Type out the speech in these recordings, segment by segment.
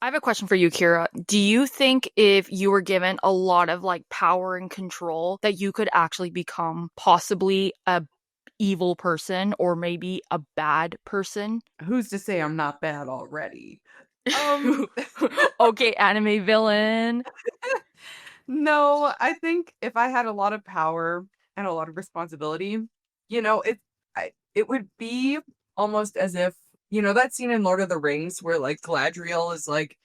I have a question for you, Kira. Do you think if you were given a lot of power and control that you could actually become possibly a evil person or maybe a bad person? Who's to say I'm not bad already? Um, Okay, anime villain. no, I think if I had a lot of power and a lot of responsibility, it would be almost as if, that scene in Lord of the Rings where like Galadriel is like,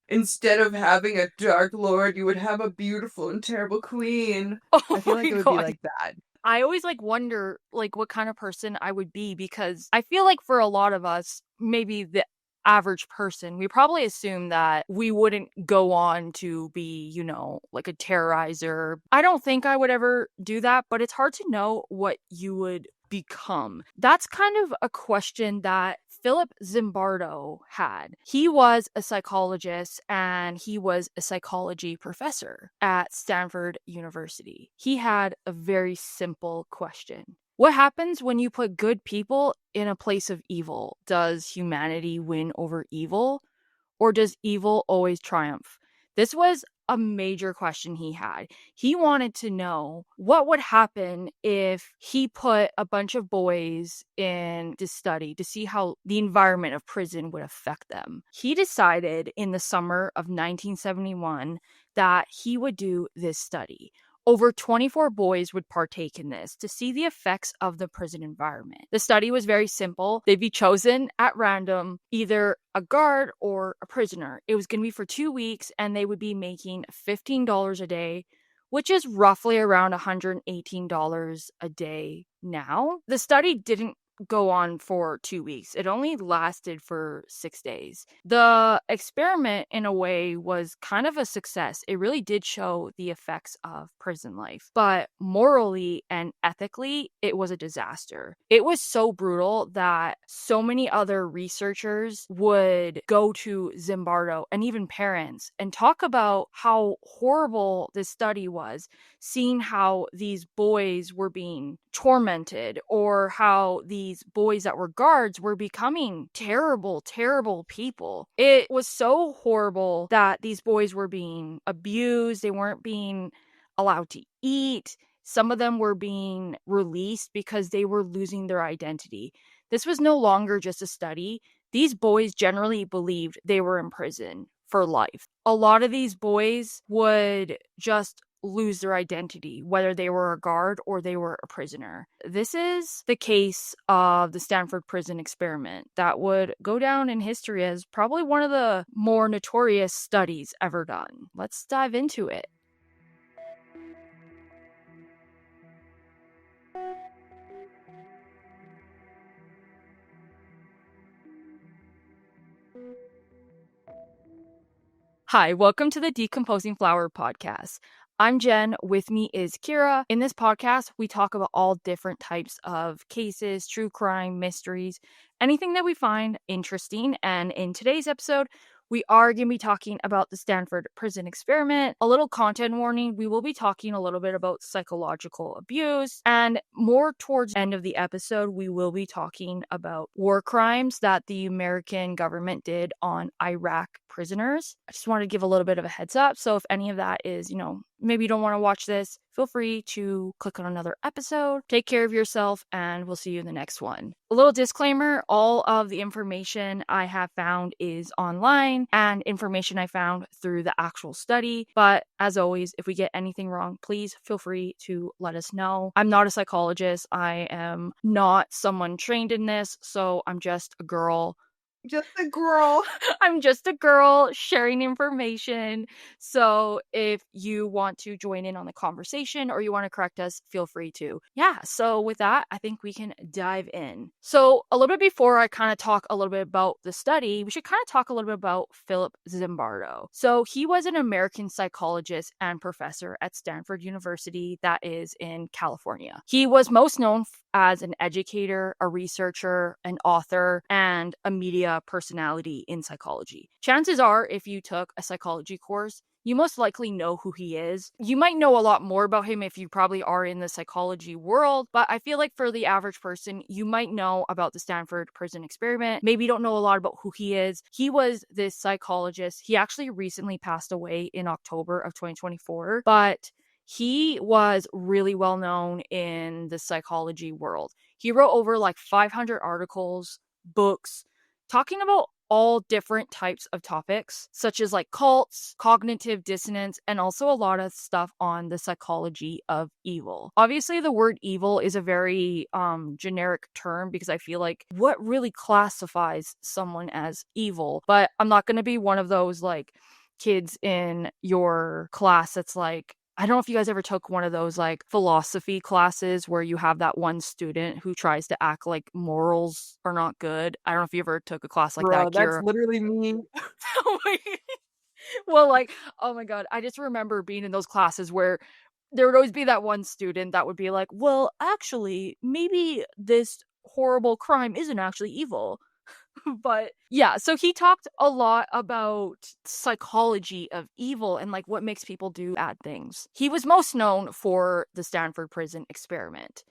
instead of having a dark lord, you would have a beautiful and terrible queen. Oh I feel like my it would be god. like that. I always wonder what kind of person I would be because I feel like for a lot of us, maybe the average person, we probably assume that we wouldn't go on to be, like a terrorizer. I don't think I would ever do that, but it's hard to know what you would become. That's kind of a question that Philip Zimbardo had. He was a psychologist and he was a psychology professor at Stanford University. He had a very simple question. What happens when you put good people in a place of evil? Does humanity win over evil? Or does evil always triumph? This was a major question he had. He wanted to know what would happen if he put a bunch of boys in to study to see how the environment of prison would affect them. He decided in the summer of 1971 that he would do this study. Over 24 boys would partake in this to see the effects of the prison environment. The study was very simple. They'd be chosen at random, either a guard or a prisoner. It was going to be for 2 weeks, and they would be making $15 a day, which is roughly around $118 a day now. The study didn't go on for 2 weeks. It only lasted for 6 days. The experiment, in a way, was kind of a success. It really did show the effects of prison life, but morally and ethically, it was a disaster. It was so brutal that so many other researchers would go to Zimbardo and even parents and talk about how horrible this study was, seeing how these boys were being tormented or how these boys that were guards were becoming terrible, terrible people. It was so horrible that these boys were being abused. They weren't being allowed to eat. Some of them were being released because they were losing their identity. This was no longer just a study. These boys generally believed they were in prison for life. A lot of these boys would just lose their identity, whether they were a guard or they were a prisoner. This is the case of the Stanford prison experiment that would go down in history as probably one of the more notorious studies ever done. Let's dive into it. Hi, welcome to the Decomposing Flower podcast. I'm Jen. With me is Kira. In this podcast, we talk about all different types of cases, true crime, mysteries, anything that we find interesting. And in today's episode, we are going to be talking about the Stanford prison experiment. A little content warning, we will be talking a little bit about psychological abuse. And more towards the end of the episode, we will be talking about war crimes that the American government did on Iraq prisoners. I just wanted to give a little bit of a heads up. So if any of that is, maybe you don't want to watch this, feel free to click on another episode. Take care of yourself, and we'll see you in the next one. A little disclaimer, all of the information I have found is online and information I found through the actual study. But as always, if we get anything wrong, please feel free to let us know. I'm not a psychologist. I am not someone trained in this, so I'm just a girl. Just a girl. I'm just a girl sharing information. So if you want to join in on the conversation or you want to correct us, feel free to. Yeah. So with that, I think we can dive in. So a little bit before I kind of talk a little bit about the study, we should kind of talk a little bit about Philip Zimbardo. So he was an American psychologist and professor at Stanford University, that is in California. He was most known as an educator, a researcher, an author, and a media personality in psychology. Chances are, if you took a psychology course, you most likely know who he is. You might know a lot more about him if you probably are in the psychology world, but I feel like for the average person, you might know about the Stanford prison experiment. Maybe you don't know a lot about who he is. He was this psychologist. He actually recently passed away in October of 2024, but he was really well known in the psychology world. He wrote over like 500 articles, books, talking about all different types of topics, such as like cults, cognitive dissonance, and also a lot of stuff on the psychology of evil. Obviously, the word evil is a very generic term because I feel like what really classifies someone as evil? But I'm not going to be one of those like kids in your class that's like, I don't know if you guys ever took one of those like philosophy classes where you have that one student who tries to act like morals are not good. I don't know if you ever took a class like Bro, that, that's Kira. literally me. Oh my- well, like, oh my God. I just remember being in those classes where there would always be that one student that would be like, well, actually, maybe this horrible crime isn't actually evil. But yeah, so he talked a lot about psychology of evil and like what makes people do bad things. He was most known for the Stanford prison experiment.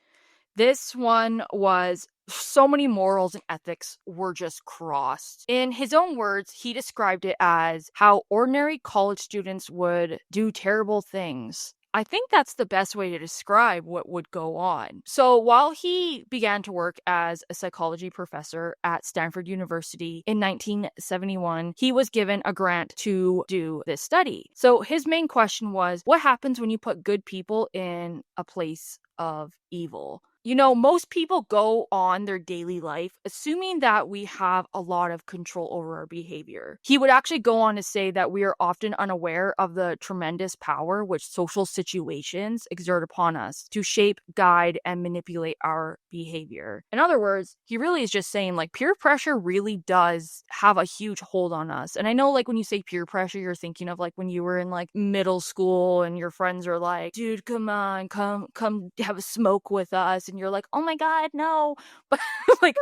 This one was so many morals and ethics were just crossed. In his own words, he described it as how ordinary college students would do terrible things. I think that's the best way to describe what would go on. So, while he began to work as a psychology professor at Stanford University in 1971, he was given a grant to do this study. So, his main question was, what happens when you put good people in a place of evil? You know, most people go on their daily life assuming that we have a lot of control over our behavior. He would actually go on to say that we are often unaware of the tremendous power which social situations exert upon us to shape, guide, and manipulate our behavior. In other words, he really is just saying like peer pressure really does have a huge hold on us. And I know like when you say peer pressure, you're thinking of like when you were in like middle school and your friends are like, dude, come on, come have a smoke with us. And you're like, oh my God, no. But like,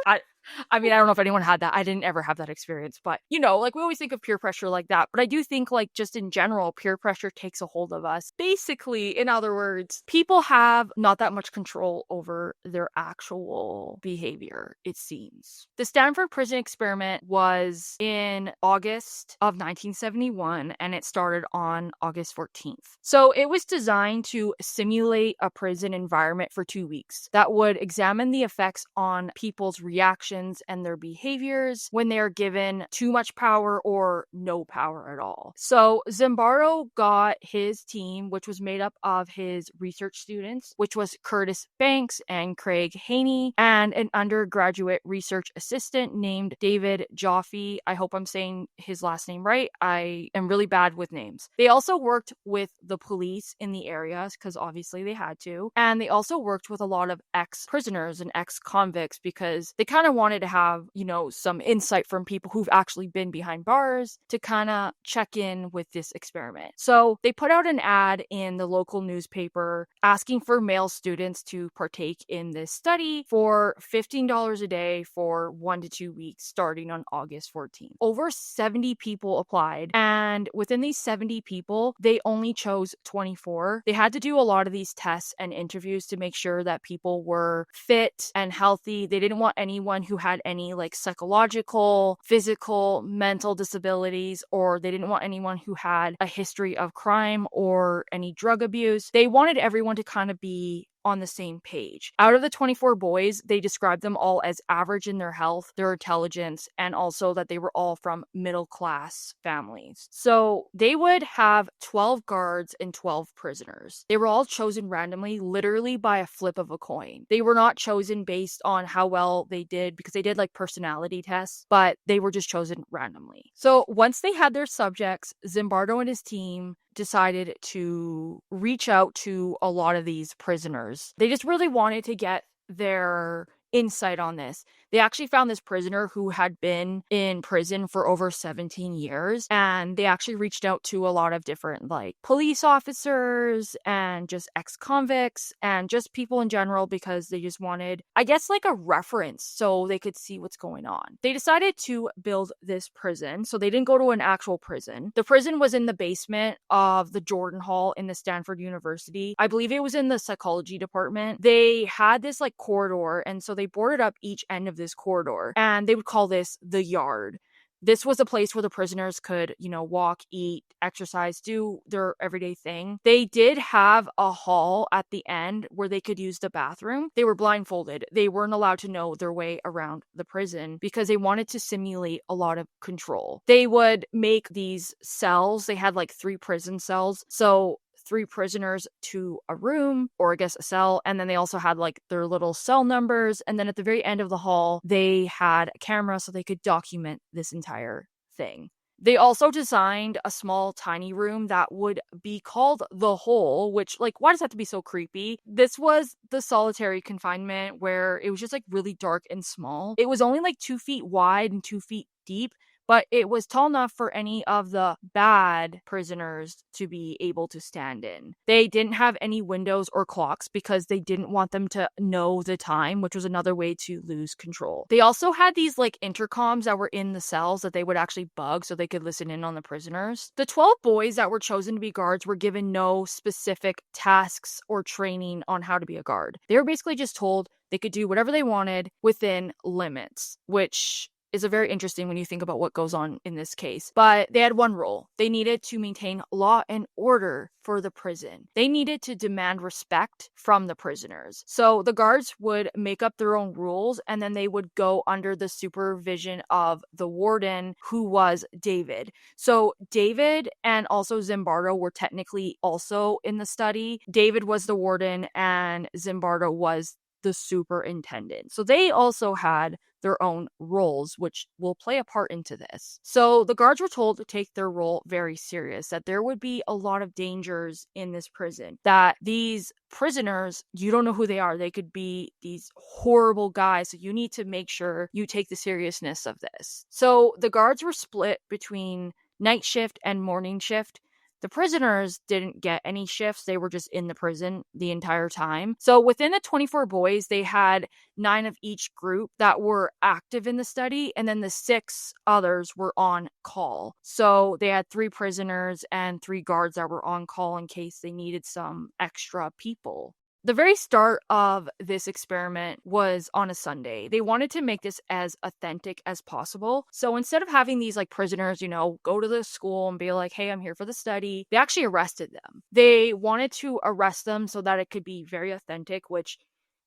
I mean, I don't know if anyone had that. I didn't ever have that experience, but you know, like we always think of peer pressure like that. But I do think, like, just in general, peer pressure takes a hold of us. Basically, in other words, people have not that much control over their actual behavior, it seems. The Stanford prison experiment was in August of 1971 and it started on August 14th. So it was designed to simulate a prison environment for 2 weeks that would examine the effects on people's reactions and their behaviors when they are given too much power or no power at all. So Zimbardo got his team, which was made up of his research students, which was Curtis Banks and Craig Haney, and an undergraduate research assistant named David Joffe. I hope I'm saying his last name right. I am really bad with names. They also worked with the police in the areas because obviously they had to. And they also worked with a lot of ex-prisoners and ex-convicts because they kind of wanted to have, you know, some insight from people who've actually been behind bars to kind of check in with this experiment. So they put out an ad in the local newspaper asking for male students to partake in this study for $15 a day for 1 to 2 weeks starting on August 14th. Over 70 people applied, and within these 70 people, they only chose 24. They had to do a lot of these tests and interviews to make sure that people were fit and healthy. They didn't want anyone who had any like psychological, physical, mental disabilities, or they didn't want anyone who had a history of crime or any drug abuse. They wanted everyone to kind of be on the same page. Out of the 24 boys, they described them all as average in their health, their intelligence, and also that they were all from middle class families. So they would have 12 guards and 12 prisoners. They were all chosen randomly, literally by a flip of a coin. They were not chosen based on how well they did because they did like personality tests, but they were just chosen randomly. So once they had their subjects, Zimbardo and his team decided to reach out to a lot of these prisoners. They just really wanted to get their insight on this. They actually found this prisoner who had been in prison for over 17 years, and they actually reached out to a lot of different like police officers and just ex-convicts and just people in general because they just wanted, I guess, like a reference so they could see what's going on. They decided to build this prison, so they didn't go to an actual prison. The prison was in the basement of the Jordan Hall in the Stanford University. I believe it was in the psychology department. They had this like corridor, and so they boarded up each end of this corridor, and they would call this the yard. This was a place where the prisoners could, walk, eat, exercise, do their everyday thing. They did have a hall at the end where they could use the bathroom. They were blindfolded. They weren't allowed to know their way around the prison because they wanted to simulate a lot of control. They would make these cells. They had like 3 prison cells. So 3 prisoners to a room, or I guess a cell, and then they also had like their little cell numbers, and then at the very end of the hall they had a camera so they could document this entire thing. They also designed a small tiny room that would be called the hole, which, like, why does that have to be so creepy? This was the solitary confinement where it was just like really dark and small. It was only like 2 feet wide and 2 feet deep, but it was tall enough for any of the bad prisoners to be able to stand in. They didn't have any windows or clocks because they didn't want them to know the time, which was another way to lose control. They also had these like intercoms that were in the cells that they would actually bug so they could listen in on the prisoners. The 12 boys that were chosen to be guards were given no specific tasks or training on how to be a guard. They were basically just told they could do whatever they wanted within limits, which is a very interesting when you think about what goes on in this case. But they had one rule. They needed to maintain law and order for the prison. They needed to demand respect from the prisoners. So the guards would make up their own rules, and then they would go under the supervision of the warden, who was David. So David and also Zimbardo were technically also in the study. David was the warden and Zimbardo was the superintendent. So they also had their own roles, which will play a part into this. So the guards were told to take their role very serious, that there would be a lot of dangers in this prison, that these prisoners, you don't know who they are. They could be these horrible guys. So you need to make sure you take the seriousness of this. So the guards were split between night shift and morning shift. The prisoners didn't get any shifts. They were just in the prison the entire time. So within the 24 boys, they had 9 of each group that were active in the study, and then the 6 others were on call. So they had 3 prisoners and 3 guards that were on call in case they needed some extra people. The very start of this experiment was on a Sunday. They wanted to make this as authentic as possible. So instead of having these like prisoners, go to the school and be like, hey, I'm here for the study, they actually arrested them. They wanted to arrest them so that it could be very authentic, which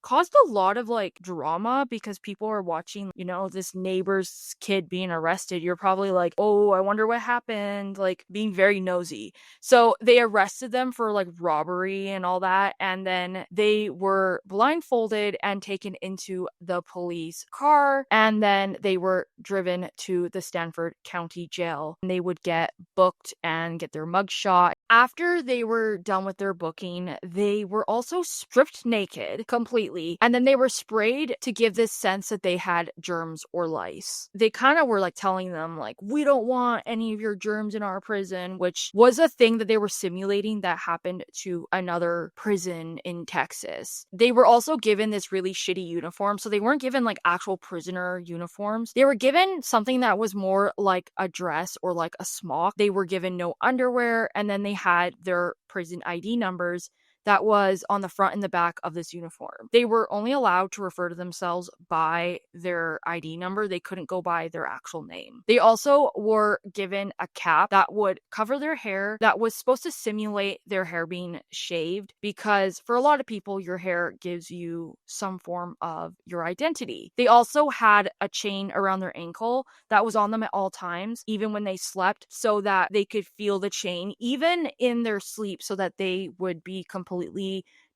caused a lot of like drama because people are watching, this neighbor's kid being arrested. You're probably like, oh, I wonder what happened, like being very nosy. So they arrested them for like robbery and all that. And then they were blindfolded and taken into the police car. And then they were driven to the Stanford County Jail. And they would get booked and get their mugshot. After they were done with their booking, they were also stripped naked completely, and then they were sprayed to give this sense that they had germs or lice. They kind of were like telling them like, we don't want any of your germs in our prison, which was a thing that they were simulating that happened to another prison in Texas. They were also given this really shitty uniform, so they weren't given like actual prisoner uniforms. They were given something that was more like a dress or like a smock. They were given no underwear, and then they had their prison ID numbers that was on the front and the back of this uniform. They were only allowed to refer to themselves by their ID number. They couldn't go by their actual name. They also were given a cap that would cover their hair that was supposed to simulate their hair being shaved, because for a lot of people, your hair gives you some form of your identity. They also had a chain around their ankle that was on them at all times, even when they slept, so that they could feel the chain even in their sleep, so that they would be completely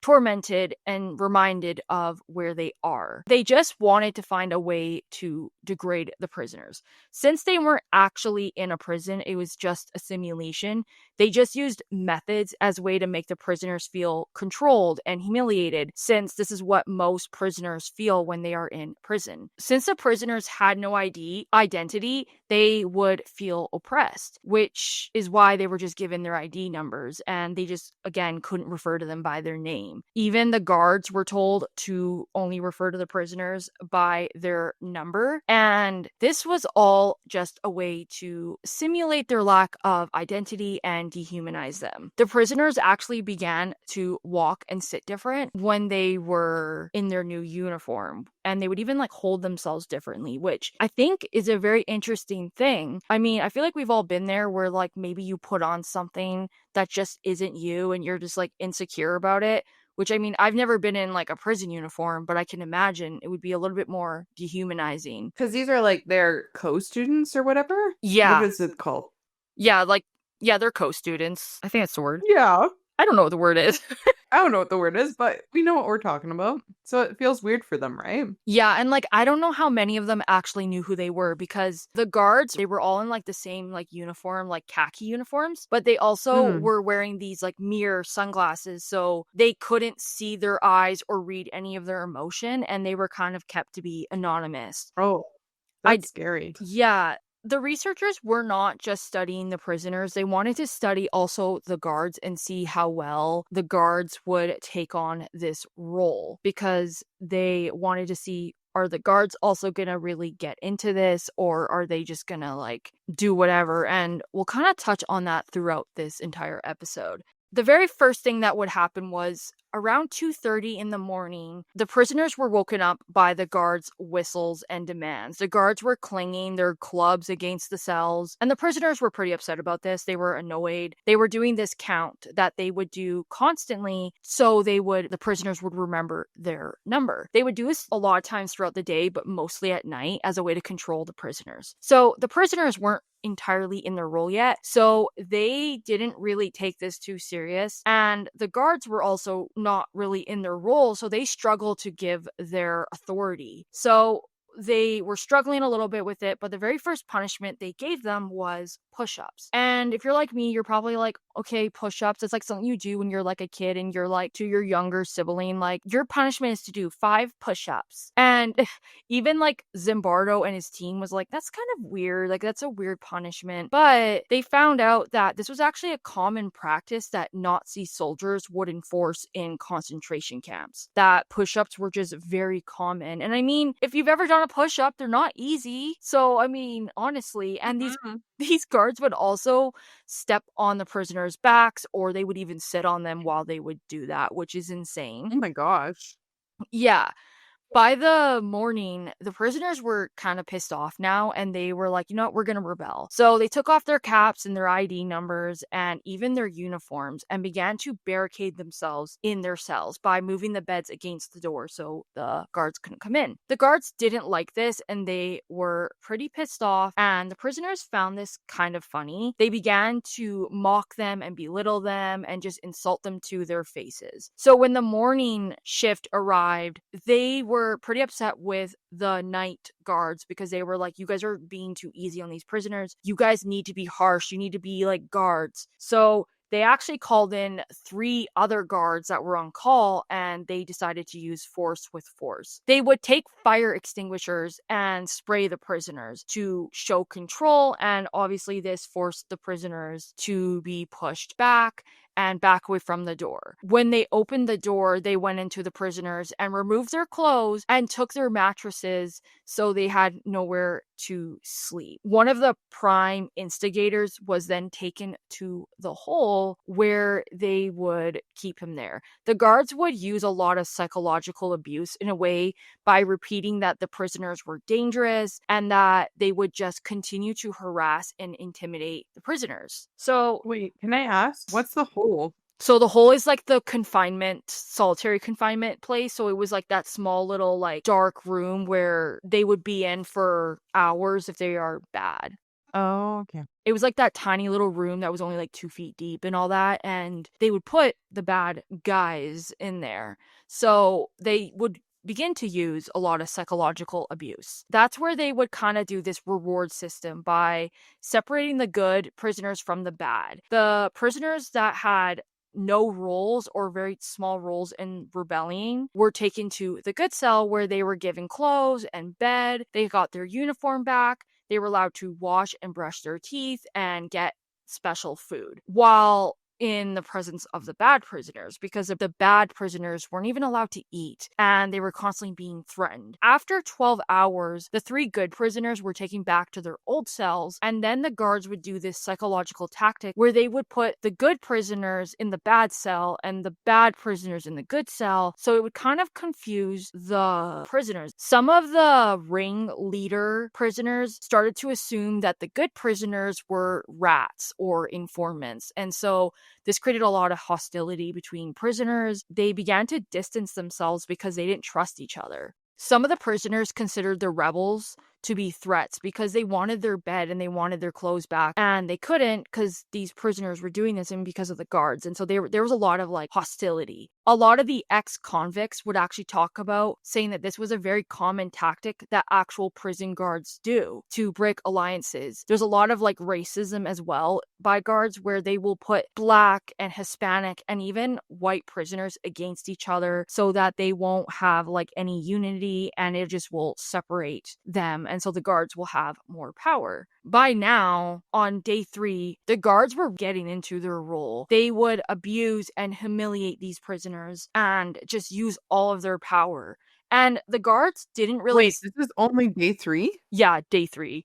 tormented and reminded of where they are. They just wanted to find a way to degrade the prisoners. Since they weren't actually in a prison, it was just a simulation. They just used methods as a way to make the prisoners feel controlled and humiliated, since this is what most prisoners feel when they are in prison. Since the prisoners had no identity, they would feel oppressed, which is why they were just given their ID numbers, and they just, again, couldn't refer to them by their name. Even the guards were told to only refer to the prisoners by their number, and this was all just a way to simulate their lack of identity and dehumanize them. The prisoners actually began to walk and sit different when they were in their new uniform, and they would even like hold themselves differently, which I think is a very interesting thing. I mean, I feel like we've all been there where like maybe you put on something that just isn't you and you're just like insecure about it. Which, I mean, I've never been in like a prison uniform, but I can imagine it would be a little bit more dehumanizing. Because these are like their co-students or whatever. What Yeah. is it called? Yeah, like, yeah, they're co-students. I think that's the word. Yeah. I don't know what the word is. I don't know what the word is, but we know what we're talking about. So it feels weird for them, right? Yeah, and like I don't know how many of them actually knew who they were, because the guards, they were all in like the same like uniform, like khaki uniforms, but they also Mm. were wearing these like mirror sunglasses, so they couldn't see their eyes or read any of their emotion, and they were kind of kept to be anonymous. Oh, I that's scary. Yeah, the researchers were not just studying the prisoners, they wanted to study also the guards and see how well the guards would take on this role, because they wanted to see, are the guards also going to really get into this, or are they just going to like do whatever? And we'll kind of touch on that throughout this entire episode. The very first thing that would happen was around 2:30 in the morning, the prisoners were woken up by the guards' whistles and demands. The guards were clanging their clubs against the cells, and the prisoners were pretty upset about this. They were annoyed. They were doing this count that they would do constantly, so the prisoners would remember their number. They would do this a lot of times throughout the day, but mostly at night, as a way to control the prisoners. So the prisoners weren't entirely in their role yet, so they didn't really take this too serious, and the guards were also not really in their role, so they struggled to give their authority. So they were struggling a little bit with it, but the very first punishment they gave them was push-ups. And if you're like me, you're probably like, okay, push-ups, it's like something you do when you're like a kid and you're like to your younger sibling, like your punishment is to do 5 push-ups. And even like Zimbardo and his team was like, that's kind of weird, like that's a weird punishment. But they found out that this was actually a common practice that Nazi soldiers would enforce in concentration camps, that push-ups were just very common. And I mean, if you've ever done a push-up, they're not easy. So I mean, honestly, and Mhm. these guards would also step on the prisoners' backs, or they would even sit on them while they would do that, which is insane. Oh my gosh. Yeah. By the morning, the prisoners were kind of pissed off now, and they were like, you know what, we're going to rebel. So they took off their caps and their ID numbers and even their uniforms and began to barricade themselves in their cells by moving the beds against the door so the guards couldn't come in. The guards didn't like this, and they were pretty pissed off, and the prisoners found this kind of funny. They began to mock them and belittle them and just insult them to their faces. So when the morning shift arrived, they were pretty upset with the night guards, because they were like, you guys are being too easy on these prisoners. You guys need to be harsh. You need to be like guards. So they actually called in 3 other guards that were on call, and they decided to use force with force. They would take fire extinguishers and spray the prisoners to show control, and obviously this forced the prisoners to be pushed back and back away from the door. When they opened the door, they went into the prisoners and removed their clothes and took their mattresses, so they had nowhere to sleep. One of the prime instigators was then taken to the hole where they would keep him there. The guards would use a lot of psychological abuse in a way by repeating that the prisoners were dangerous and that they would just continue to harass and intimidate the prisoners. Wait, can I ask? What's the hole? So the hole is like the solitary confinement place. So it was like that small little like dark room where they would be in for hours if they are bad. Oh, okay. It was like that tiny little room that was only like 2 feet deep and all that, and they would put the bad guys in there. So they would begin to use a lot of psychological abuse. That's where they would kind of do this reward system by separating the good prisoners from the bad. The prisoners that had no roles or very small roles in rebelling were taken to the good cell where they were given clothes and bed. They got their uniform back. They were allowed to wash and brush their teeth and get special food. While in the presence of the bad prisoners, because the bad prisoners weren't even allowed to eat and they were constantly being threatened. After 12 hours, the 3 good prisoners were taken back to their old cells, and then the guards would do this psychological tactic where they would put the good prisoners in the bad cell and the bad prisoners in the good cell. So it would kind of confuse the prisoners. Some of the ring leader prisoners started to assume that the good prisoners were rats or informants, and so this created a lot of hostility between prisoners. They began to distance themselves because they didn't trust each other. Some of the prisoners considered the rebels to be threats because they wanted their bed and they wanted their clothes back, and they couldn't because these prisoners were doing this and because of the guards. And so there was a lot of like hostility. A lot of the ex-convicts would actually talk about saying that this was a very common tactic that actual prison guards do to break alliances. There's a lot of like racism as well by guards where they will put black and Hispanic and even white prisoners against each other so that they won't have like any unity, and it just will separate them. And so the guards will have more power. By now, on day 3, the guards were getting into their role. They would abuse and humiliate these prisoners and just use all of their power. And the guards didn't really. Wait, this is only day 3? Yeah, day 3.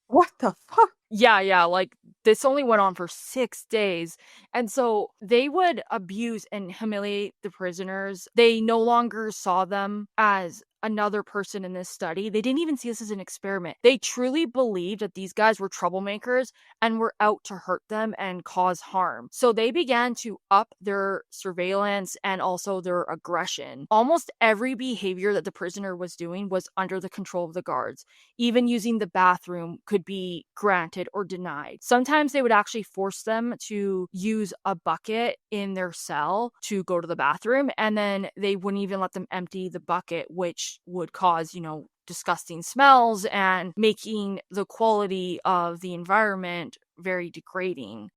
What the fuck? Yeah, like this only went on for 6 days. And so they would abuse and humiliate the prisoners. They no longer saw them as another person in this study. They didn't even see this as an experiment. They truly believed that these guys were troublemakers and were out to hurt them and cause harm. So they began to up their surveillance and also their aggression. Almost every behavior that the prisoner was doing was under the control of the guards. Even using the bathroom could be granted or denied. Sometimes they would actually force them to use a bucket in their cell to go to the bathroom, and then they wouldn't even let them empty the bucket, which would cause, disgusting smells and making the quality of the environment very degrading.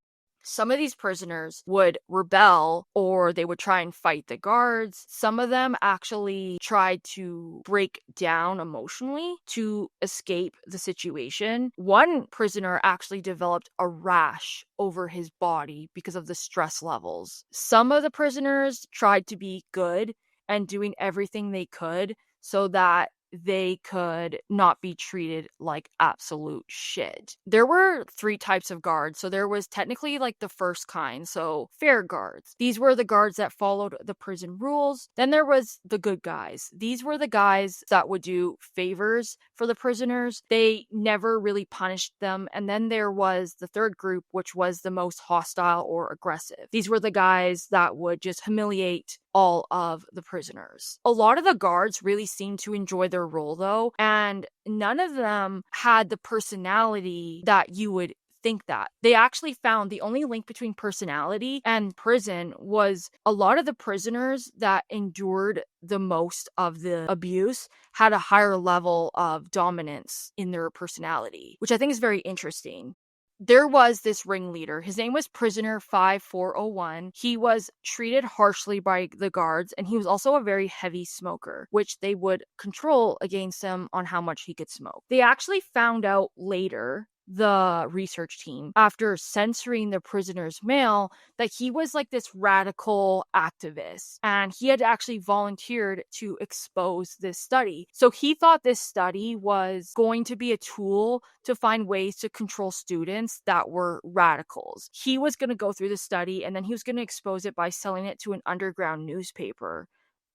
Some of these prisoners would rebel or they would try and fight the guards. Some of them actually tried to break down emotionally to escape the situation. One prisoner actually developed a rash over his body because of the stress levels. Some of the prisoners tried to be good and doing everything they could so that they could not be treated like absolute shit. There were 3 types of guards. So there was technically like the first kind, so fair guards. These were the guards that followed the prison rules. Then there was the good guys. These were the guys that would do favors for the prisoners. They never really punished them. And then there was the third group, which was the most hostile or aggressive. These were the guys that would just humiliate all of the prisoners. A lot of the guards really seemed to enjoy their role though, and none of them had the personality that you would think that. They actually found the only link between personality and prison was a lot of the prisoners that endured the most of the abuse had a higher level of dominance in their personality, which I think is very interesting. There was this ringleader. His name was Prisoner 5401. He was treated harshly by the guards, and he was also a very heavy smoker, which they would control against him on how much he could smoke. They actually found out later, the research team, after censoring the prisoner's mail, that he was like this radical activist and he had actually volunteered to expose this study. So he thought this study was going to be a tool to find ways to control students that were radicals. He was going to go through the study and then he was going to expose it by selling it to an underground newspaper.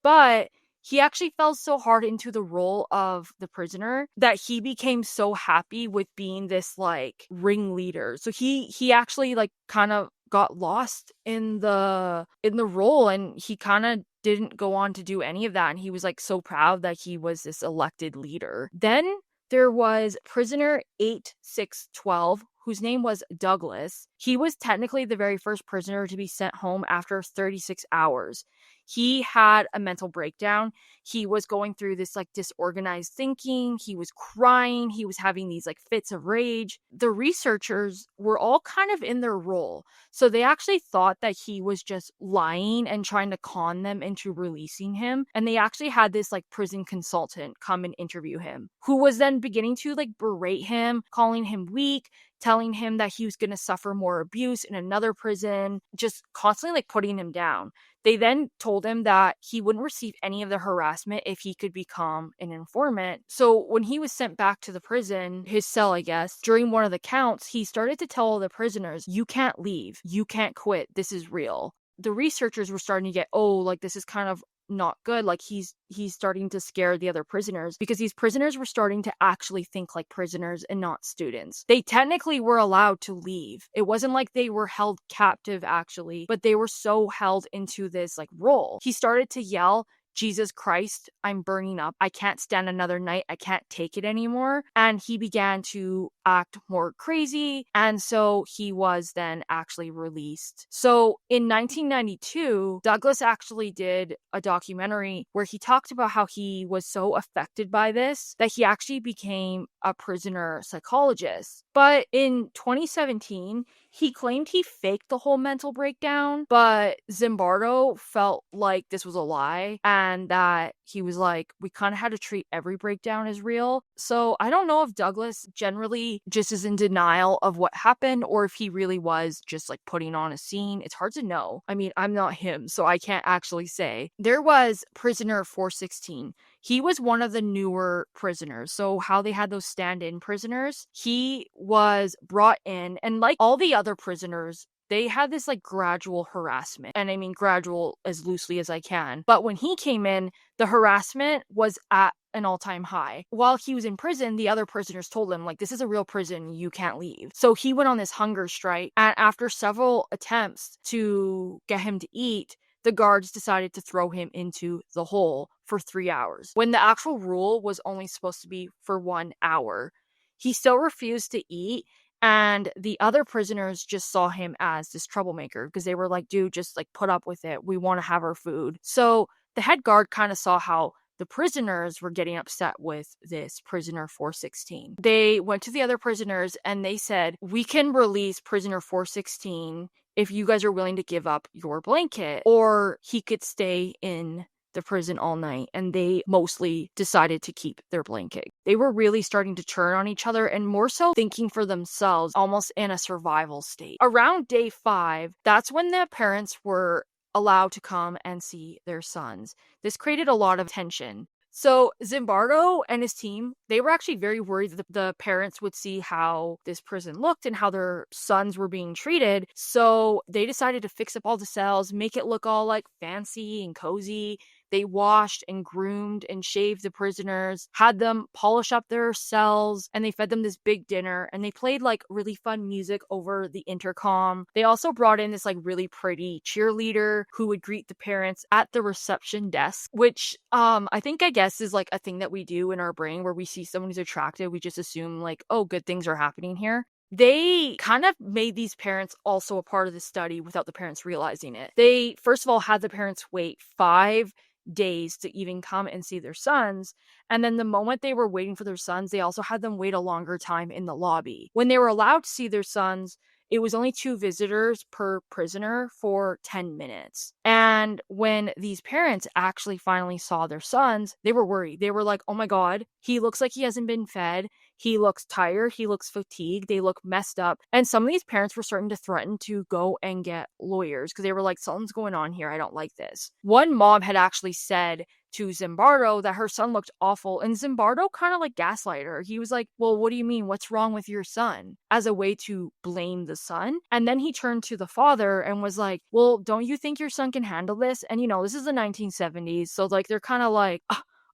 But he actually fell so hard into the role of the prisoner that he became so happy with being this like ringleader. So he actually like kind of got lost in the role, and he kind of didn't go on to do any of that, and he was like so proud that he was this elected leader. Then There was prisoner 8612, whose name was Douglas. He was technically the very first prisoner to be sent home after 36 hours. He had a mental breakdown. He was going through this like disorganized thinking. He was crying. He was having these like fits of rage. The researchers were all kind of in their role. So they actually thought that he was just lying and trying to con them into releasing him. And they actually had this like prison consultant come and interview him, who was then beginning to like berate him, calling him weak, telling him that he was going to suffer more abuse in another prison, just constantly like putting him down. They then told him that he wouldn't receive any of the harassment if he could become an informant. So when he was sent back to the prison, his cell, I guess, during one of the counts, he started to tell all the prisoners, you can't leave. You can't quit. This is real. The researchers were starting to get, oh, like this is kind of not good. Like he's starting to scare the other prisoners, because these prisoners were starting to actually think like prisoners and not students. They technically were allowed to leave. It wasn't like they were held captive actually, but they were so held into this like role. He started to yell, Jesus Christ, I'm burning up. I can't stand another night. I can't take it anymore. And he began to act more crazy. And so he was then actually released. So in 1992, Douglas actually did a documentary where he talked about how he was so affected by this that he actually became a prisoner psychologist. But in 2017, he claimed he faked the whole mental breakdown, but Zimbardo felt like this was a lie and that he was like, we kind of had to treat every breakdown as real. So I don't know if Douglas generally just is in denial of what happened or if he really was just like putting on a scene. It's hard to know. I mean, I'm not him, so I can't actually say. There was prisoner 416. He was one of the newer prisoners. So how they had those stand-in prisoners, he was brought in, and like all the other prisoners, they had this like gradual harassment. And I mean gradual as loosely as I can. But when he came in, the harassment was at an all-time high. While he was in prison, the other prisoners told him, like, this is a real prison, you can't leave. So he went on this hunger strike, and after several attempts to get him to eat, the guards decided to throw him into the hole for 3 hours, when the actual rule was only supposed to be for 1 hour. He still refused to eat, and the other prisoners just saw him as this troublemaker because they were like, dude, just like put up with it. We want to have our food. So the head guard kind of saw how the prisoners were getting upset with this prisoner 416. They went to the other prisoners and they said, we can release prisoner 416 if you guys are willing to give up your blanket, or he could stay in the prison all night. And they mostly decided to keep their blanket. They were really starting to turn on each other and more so thinking for themselves, almost in a survival state. Around day 5, that's when the parents were allowed to come and see their sons. This created a lot of tension. So Zimbardo and his team, they were actually very worried that the parents would see how this prison looked and how their sons were being treated. So they decided to fix up all the cells, make it look all like fancy and cozy. They washed and groomed and shaved the prisoners, had them polish up their cells, and they fed them this big dinner, and they played like really fun music over the intercom. They also brought in this like really pretty cheerleader who would greet the parents at the reception desk, which I guess is like a thing that we do in our brain where we see someone who's attractive, we just assume like, oh, good things are happening here. They kind of made these parents also a part of the study without the parents realizing it. They, first of all, had the parents wait 5 days to even come and see their sons. And then the moment they were waiting for their sons, they also had them wait a longer time in the lobby. When they were allowed to see their sons, it was only 2 visitors per prisoner for 10 minutes. And when these parents actually finally saw their sons, they were worried. They were like, oh my God, he looks like he hasn't been fed. He looks tired. He looks fatigued. They look messed up. And some of these parents were starting to threaten to go and get lawyers because they were like, something's going on here. I don't like this. One mom had actually said to Zimbardo that her son looked awful, and Zimbardo kind of like gaslighted her. He was like, well, what do you mean? What's wrong with your son? As a way to blame the son. And then he turned to the father and was like, well, don't you think your son can handle this? And this is the 1970s. So like, they're kind of like,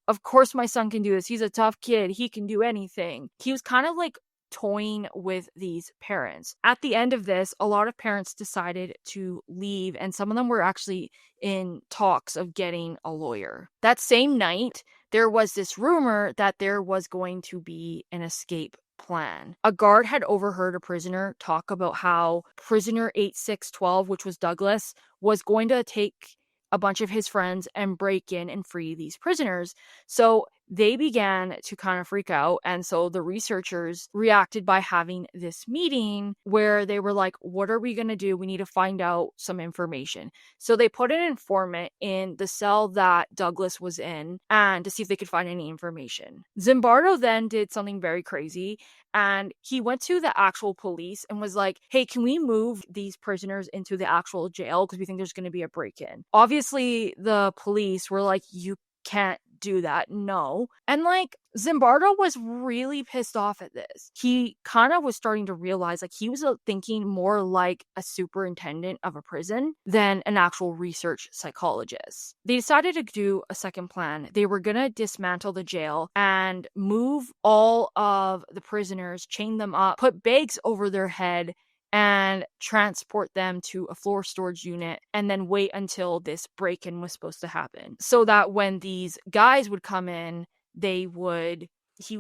of course my son can do this. He's a tough kid. He can do anything. He was kind of like toying with these parents. At the end of this, a lot of parents decided to leave, and some of them were actually in talks of getting a lawyer. That same night, there was this rumor that there was going to be an escape plan. A guard had overheard a prisoner talk about how prisoner 8612, which was Douglas, was going to take a bunch of his friends and break in and free these prisoners. So they began to kind of freak out. And so the researchers reacted by having this meeting where they were like, what are we going to do? We need to find out some information. So they put an informant in the cell that Douglas was in and to see if they could find any information. Zimbardo then did something very crazy and he went to the actual police and was like, hey, can we move these prisoners into the actual jail because we think there's going to be a break-in? Obviously, the police were like, you can't do that. No. And like Zimbardo was really pissed off at this. He kind of was starting to realize like he was thinking more like a superintendent of a prison than an actual research psychologist. They decided to do a second plan. They were going to dismantle the jail and move all of the prisoners, chain them up, put bags over their head, and transport them to a floor storage unit and then wait until this break-in was supposed to happen. So that when these guys would come in, he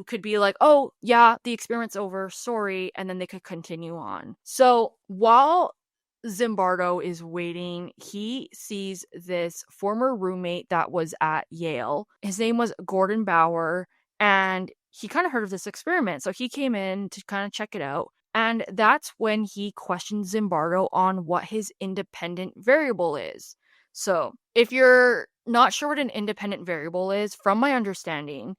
could be like, oh, yeah, the experiment's over, sorry, and then they could continue on. So while Zimbardo is waiting, he sees this former roommate that was at Yale. His name was Gordon Bauer, and he kind of heard of this experiment. So he came in to kind of check it out. And that's when he questioned Zimbardo on what his independent variable is. So, if you're not sure what an independent variable is, from my understanding,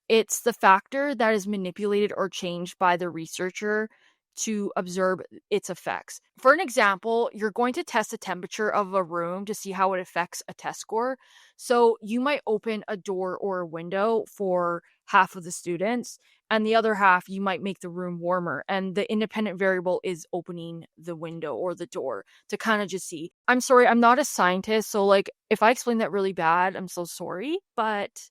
it's the factor that is manipulated or changed by the researcher to observe its effects. For an example, you're going to test the temperature of a room to see how it affects a test score. So you might open a door or a window for half of the students, and the other half you might make the room warmer. And the independent variable is opening the window or the door to kind of just see. I'm sorry, I'm not a scientist, so like if I explain that really bad, I'm so sorry, but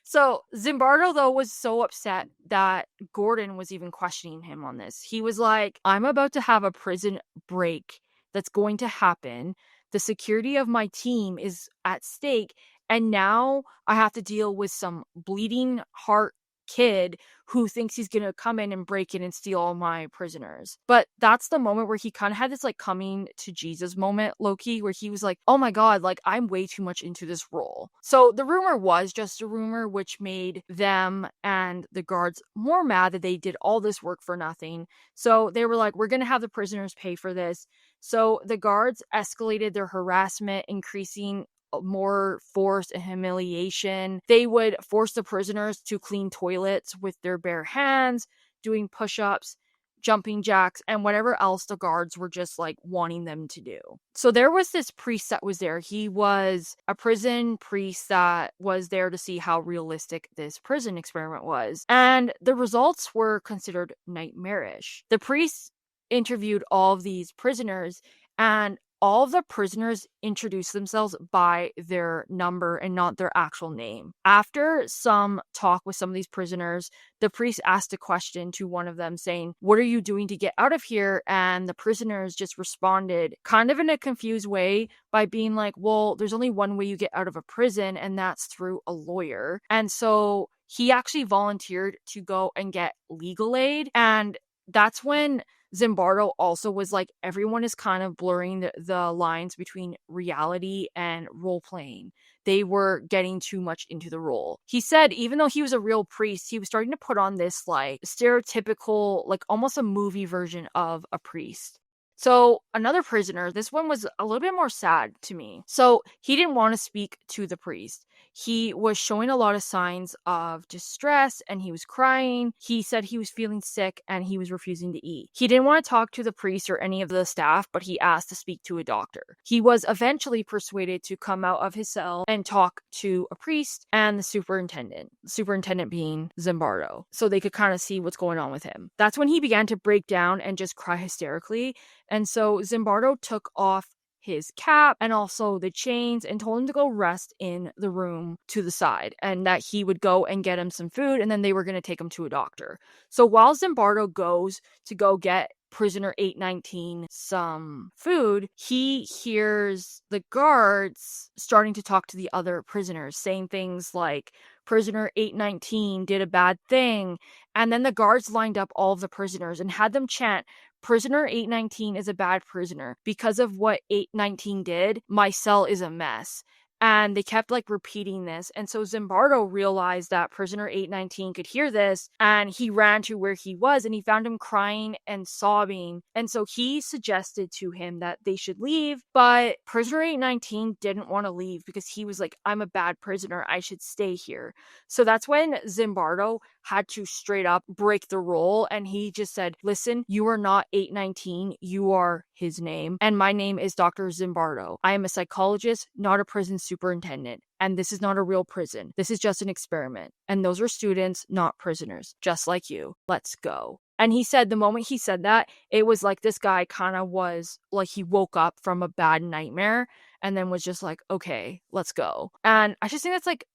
so Zimbardo, though, was so upset that Gordon was even questioning him on this. He was like, I'm about to have a prison break that's going to happen. The security of my team is at stake. And now I have to deal with some bleeding heart kid who thinks he's going to come in and break in and steal all my prisoners. But that's the moment where he kind of had this like coming to Jesus moment, Loki, where he was like, oh my God, like I'm way too much into this role. So the rumor was just a rumor, which made them and the guards more mad that they did all this work for nothing. So they were like, we're going to have the prisoners pay for this. So the guards escalated their harassment, increasing more force and humiliation. They would force the prisoners to clean toilets with their bare hands, doing push-ups, jumping jacks, and whatever else the guards were just like wanting them to do. So there was this priest that was there. He was a prison priest that was there to see how realistic this prison experiment was. And the results were considered nightmarish. The priest interviewed all of these prisoners, and all of the prisoners introduced themselves by their number and not their actual name. After some talk with some of these prisoners, the priest asked a question to one of them saying, what are you doing to get out of here? And the prisoners just responded kind of in a confused way by being like, well, there's only one way you get out of a prison, and that's through a lawyer. And so he actually volunteered to go and get legal aid. And that's when Zimbardo also was like, everyone is kind of blurring the lines between reality and role playing. They were getting too much into the role. He said, even though he was a real priest, he was starting to put on this like stereotypical, like almost a movie version of a priest. So another prisoner, this one was a little bit more sad to me. So he didn't want to speak to the priest. He was showing a lot of signs of distress and he was crying. He said he was feeling sick and he was refusing to eat. He didn't want to talk to the priest or any of the staff, but he asked to speak to a doctor. He was eventually persuaded to come out of his cell and talk to a priest and the superintendent being Zimbardo, so they could kind of see what's going on with him. That's when he began to break down and just cry hysterically. And so Zimbardo took off his cap and also the chains and told him to go rest in the room to the side and that he would go and get him some food and then they were going to take him to a doctor. So while Zimbardo goes to go get prisoner 819 some food, he hears the guards starting to talk to the other prisoners, saying things like, prisoner 819 did a bad thing. And then the guards lined up all of the prisoners and had them chant, prisoner 819 is a bad prisoner. Because of what 819 did, my cell is a mess. And they kept like repeating this. And so Zimbardo realized that prisoner 819 could hear this, and he ran to where he was and he found him crying and sobbing. And so he suggested to him that they should leave, but prisoner 819 didn't want to leave because he was like, I'm a bad prisoner, I should stay here. So that's when Zimbardo had to straight up break the rule, and he just said, listen, you are not 819, you are his name, and my name is Dr. Zimbardo. I am a psychologist, not a prison superintendent, and this is not a real prison. This is just an experiment, and those are students, not prisoners, just like you. Let's go. And he said the moment he said that, it was like this guy kind of was like he woke up from a bad nightmare and then was just like, okay, let's go. And I just think that's like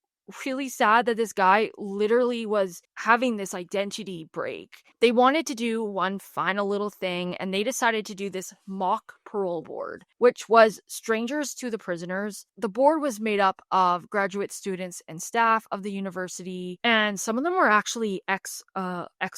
really sad that this guy literally was having this identity break. They wanted to do one final little thing, and they decided to do this mock parole board, which was strangers to the prisoners. The board was made up of graduate students and staff of the university, and some of them were actually ex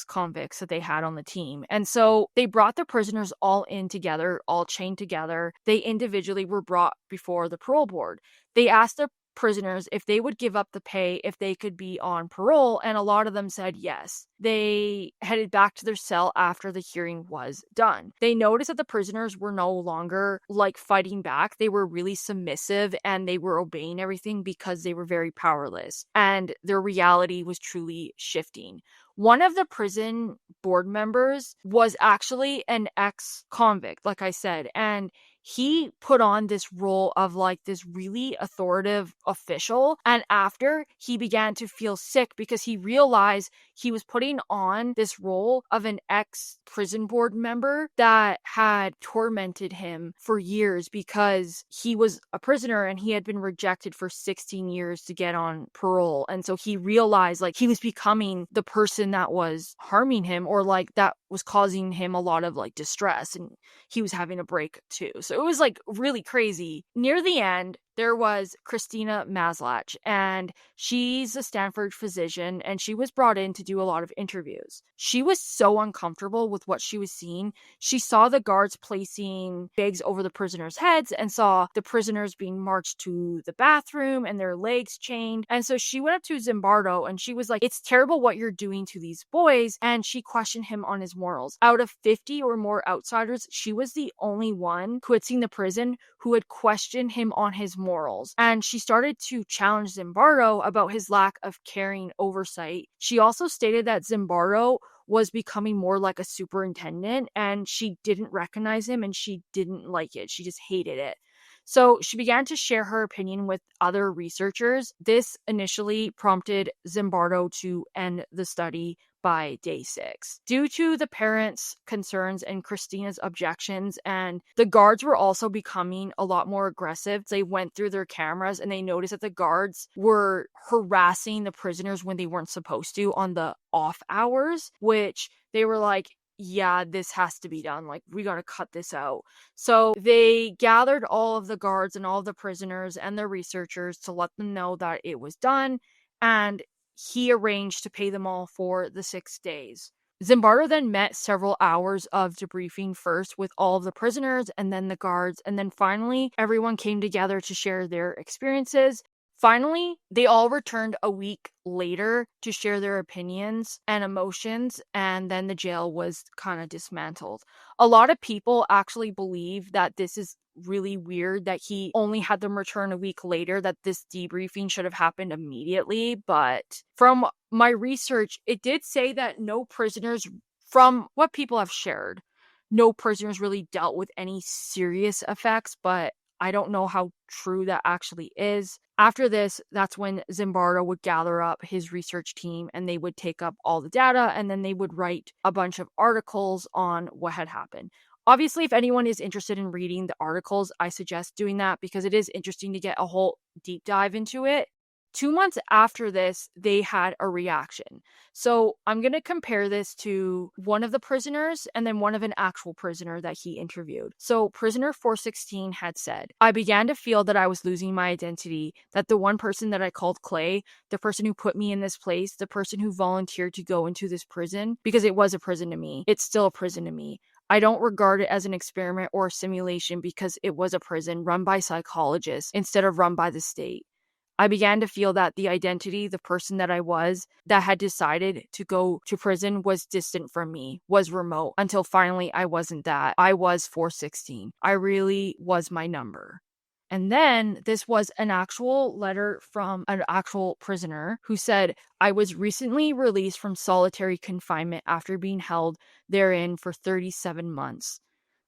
convicts that they had on the team. And so they brought the prisoners all in together, all chained together. They individually were brought before the parole board. They asked the prisoners if they would give up the pay if they could be on parole, and a lot of them said yes. They headed back to their cell after the hearing was done. They noticed that the prisoners were no longer like fighting back. They were really submissive and they were obeying everything because they were very powerless, and their reality was truly shifting. One of the prison board members was actually an ex-convict, like I said, and he put on this role of like this really authoritative official. And after, he began to feel sick because he realized he was putting on this role of an ex prison board member that had tormented him for years because he was a prisoner and he had been rejected for 16 years to get on parole. And so he realized like he was becoming the person that was harming him, or like that was causing him a lot of like distress, and he was having a break too. So it was like really crazy. Near the end, there was Christina Maslach, and she's a Stanford physician, and she was brought in to do a lot of interviews. She was so uncomfortable with what she was seeing. She saw the guards placing bags over the prisoners' heads and saw the prisoners being marched to the bathroom and their legs chained. And so she went up to Zimbardo and she was like, it's terrible what you're doing to these boys. And she questioned him on his morals. Out of 50 or more outsiders, she was the only one who had seen the prison who had questioned him on his morals. And she started to challenge Zimbardo about his lack of caring oversight. She also stated that Zimbardo was becoming more like a superintendent, and she didn't recognize him and she didn't like it. She just hated it. So she began to share her opinion with other researchers. This initially prompted Zimbardo to end the study by day 6. Due to the parents' concerns and Christina's objections, and the guards were also becoming a lot more aggressive, they went through their cameras and they noticed that the guards were harassing the prisoners when they weren't supposed to on the off hours, which they were like, yeah, this has to be done. Like, we got to cut this out. So they gathered all of the guards and all of the prisoners and the researchers to let them know that it was done. And he arranged to pay them all for the 6 days. Zimbardo then met several hours of debriefing, first with all of the prisoners and then the guards. And then finally, everyone came together to share their experiences. Finally, they all returned a week later to share their opinions and emotions, and then the jail was kind of dismantled. A lot of people actually believe that this is really weird that he only had them return a week later, that this debriefing should have happened immediately. But from my research, it did say that no prisoners, from what people have shared, no prisoners really dealt with any serious effects, but I don't know how true that actually is. After this, that's when Zimbardo would gather up his research team and they would take up all the data, and then they would write a bunch of articles on what had happened. Obviously, if anyone is interested in reading the articles, I suggest doing that because it is interesting to get a whole deep dive into it. 2 months after this, they had a reaction. So I'm going to compare this to one of the prisoners and then one of an actual prisoner that he interviewed. So prisoner 416 had said, I began to feel that I was losing my identity, that the one person that I called Clay, the person who put me in this place, the person who volunteered to go into this prison, because it was a prison to me. It's still a prison to me. I don't regard it as an experiment or a simulation because it was a prison run by psychologists instead of run by the state. I began to feel that the identity, the person that I was, that had decided to go to prison was distant from me, was remote, until finally I wasn't that. I was 416. I really was my number. And then this was an actual letter from an actual prisoner who said, I was recently released from solitary confinement after being held therein for 37 months.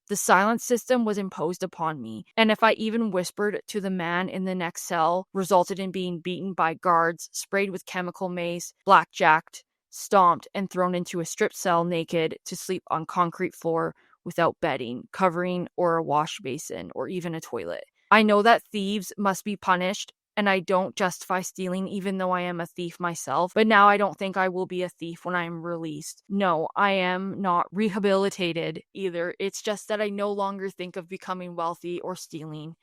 The silence system was imposed upon me, and if I even whispered to the man in the next cell, resulted in being beaten by guards, sprayed with chemical mace, blackjacked, stomped, and thrown into a strip cell naked to sleep on concrete floor without bedding, covering, or a wash basin, or even a toilet. I know that thieves must be punished, and I don't justify stealing even though I am a thief myself, but now I don't think I will be a thief when I am released. No, I am not rehabilitated either. It's just that I no longer think of becoming wealthy or stealing.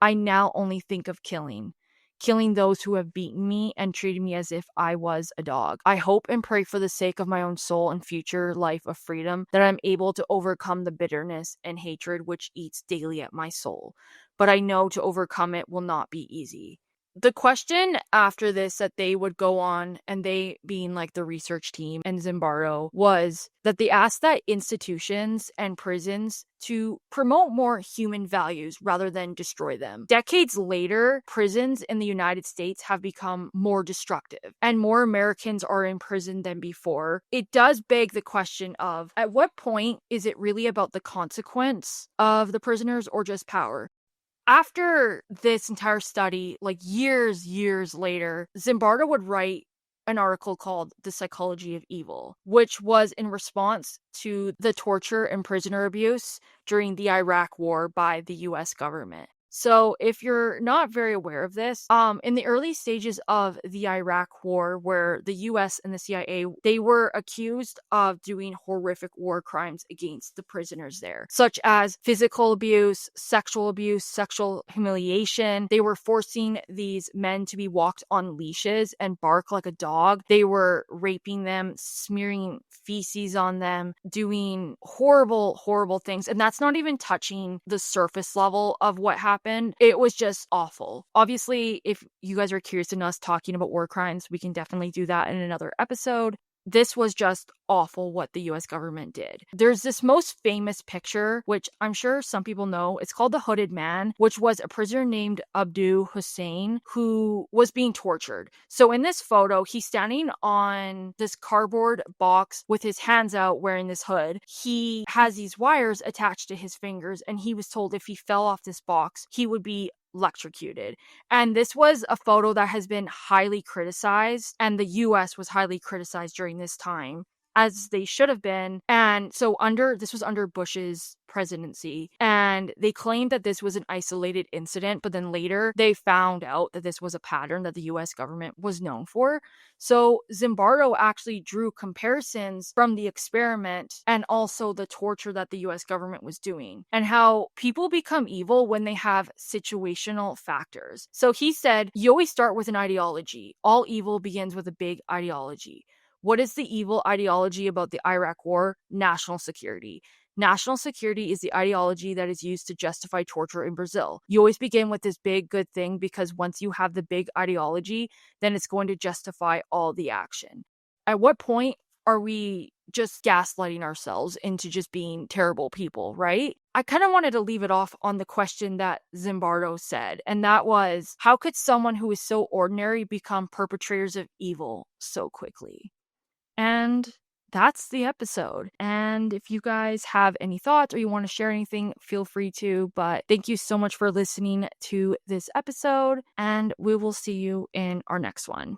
I now only think of killing. Killing those who have beaten me and treated me as if I was a dog. I hope and pray for the sake of my own soul and future life of freedom that I'm able to overcome the bitterness and hatred which eats daily at my soul. But I know to overcome it will not be easy. The question after this that they would go on, and they being like the research team and Zimbardo, was that they asked that institutions and prisons to promote more human values rather than destroy them. Decades later, prisons in the United States have become more destructive and more Americans are in prison than before. It does beg the question of, at what point is it really about the consequence of the prisoners or just power? After this entire study, like years later, Zimbardo would write an article called The Psychology of Evil, which was in response to the torture and prisoner abuse during the Iraq War by the US government. So, if you're not very aware of this, in the early stages of the Iraq War, where the US and the CIA, they were accused of doing horrific war crimes against the prisoners there, such as physical abuse, sexual humiliation. They were forcing these men to be walked on leashes and bark like a dog. They were raping them, smearing feces on them, doing horrible things. And that's not even touching the surface level of what happened. It was just awful. Obviously, if you guys are curious in us talking about war crimes, we can definitely do that in another episode. This was just awful what the US government did. There's this most famous picture, which I'm sure some people know. It's called The Hooded Man, which was a prisoner named Abdu Hussein who was being tortured. So in this photo, he's standing on this cardboard box with his hands out wearing this hood. He has these wires attached to his fingers, and he was told if he fell off this box, he would be electrocuted. And this was a photo that has been highly criticized, and the US was highly criticized during this time, as they should have been. And so this was under Bush's presidency, and they claimed that this was an isolated incident, but then later they found out that this was a pattern that the US government was known for. So Zimbardo actually drew comparisons from the experiment and also the torture that the US government was doing, and how people become evil when they have situational factors. So he said, you always start with an ideology. All evil begins with a big ideology. What is the evil ideology about the Iraq War? National security. National security is the ideology that is used to justify torture in Brazil. You always begin with this big good thing because once you have the big ideology, then it's going to justify all the action. At what point are we just gaslighting ourselves into just being terrible people, right? I kind of wanted to leave it off on the question that Zimbardo said, and that was, how could someone who is so ordinary become perpetrators of evil so quickly? And that's the episode. And if you guys have any thoughts or you want to share anything, feel free to. But thank you so much for listening to this episode, and we will see you in our next one.